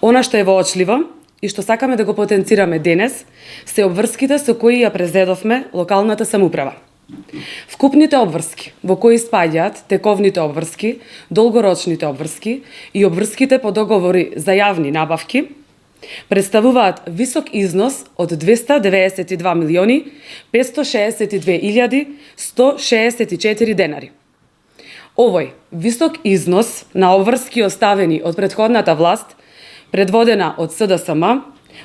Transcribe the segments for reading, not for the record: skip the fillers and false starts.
Она што е воочливо и што сакаме да го потенцираме денес, се обврските со кои ја презедовме локалната самоуправа. Вкупните обврски, во кои спаѓаат тековните обврски, долгорочните обврски и обврските по договори за јавни набавки, представуваат висок износ од 292 милиони 562 илјади 164 денари. Овој висок износ на обврски оставени од претходната власт, предводена од СДСМ,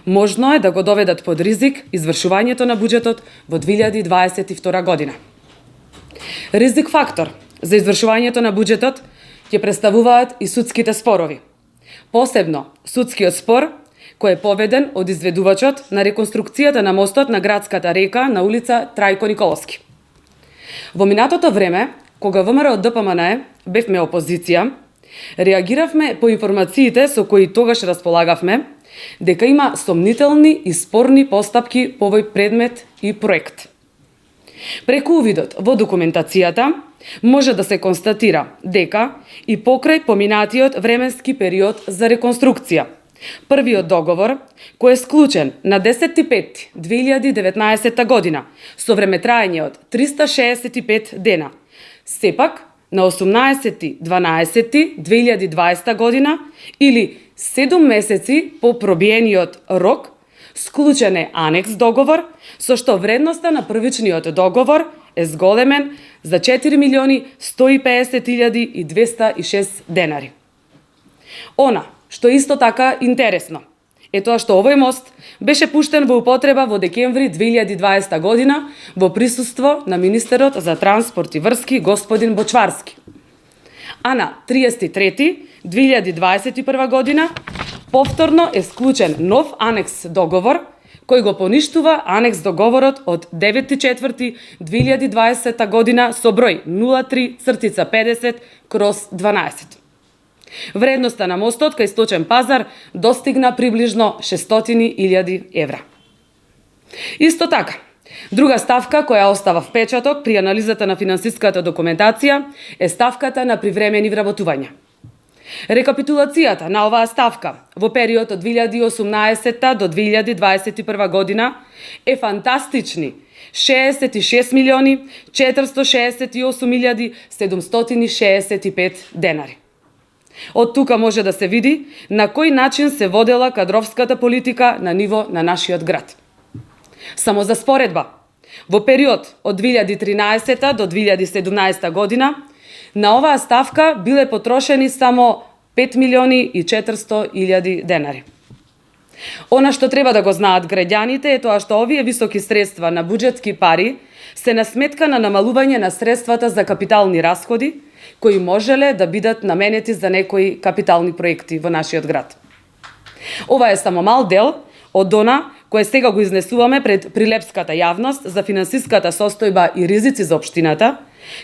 можно е да го доведат под ризик извршувањето на буџетот во 2022 година. Ризик фактор за извршувањето на буџетот ќе представуваат и судските спорови. Посебно судскиот спор кој е поведен од изведувачот на реконструкцијата на мостот на градската река на улица Трајко Николовски. Во минатото време, кога ВМРО ДПМН бевме опозиција, реагиравме по информациите со кои тогаш располагавме дека има сомнителни и спорни постапки по овој предмет и проект. Преку увидот во документацијата може да се констатира дека и покрај поминатиот временски период за реконструкција, првиот договор, кој е склучен на 10.5.2019 година со времетраење од 365 дена, сепак на 18.12.2020 година или 7 месеци по пробиениот рок, склучен е анекс договор, со што вредноста на првичниот договор е зголемен за 4.150.206 денари. Она што исто така интересно е тоа што овој мост беше пуштен во употреба во декември 2020 година во присуство на министерот за транспорт и врски господин Бочварски. А на 30.3.2021 година повторно е склучен нов анекс договор кој го поништува анекс договорот од 9.4.2020 година со број 03/50/12. Вредноста на мостот кај Сточен пазар достигна приближно 600.000 евра. Исто така, друга ставка која остава впечаток при анализата на финансиската документација е ставката на привремени вработувања. Рекапитулацијата на оваа ставка во период од 2018 до 2021 година е фантастични 66.468.765 денари. Од тука може да се види на кој начин се водела кадровската политика на ниво на нашиот град. Само за споредба, во период од 2013 до 2017 година на оваа ставка биле потрошени само 5.400.000 денари. Она што треба да го знаат граѓаните е тоа што овие високи средства на буџетски пари се на сметка на намалување на средствата за капитални расходи, кои можеле да бидат наменети за некои капитални проекти во нашиот град. Ова е само мал дел од она кое сега го изнесуваме пред прилепската јавност за финансиската состојба и ризици за општината,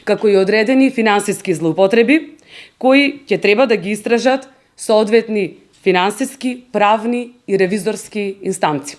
како и одредени финансиски злоупотреби, кои ќе треба да ги истражат соодветни финансиски, правни и ревизорски инстанции.